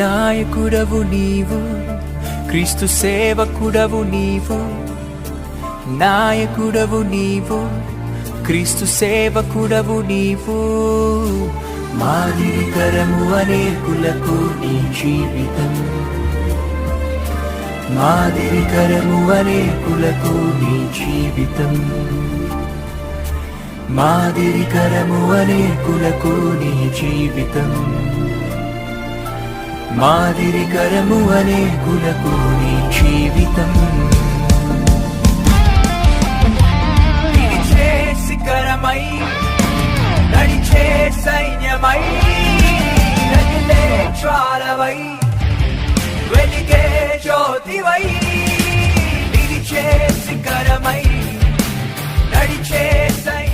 నాయకుడవు నీవు, క్రీస్తు సేవకుడవు నీవు. నాయకుడవు నీవు, క్రీస్తు సేవకుడవు నీవు. మాదిరికరము అనేకులకు నీ జీవితం, మాదిరికరము అనేకులకు నీ జీవితం. మాదిరికరము అనేకులకు నీ జీవితం, మాదిరికరము అనేకులకు నీ జీవితం. నిలిచే శిఖరమై నడిచే సైన్యమై రగిలే జ్వాలవై వెలిగే జ్యోతివై. నిలిచే శిఖరమై నడిచే సైన్యమై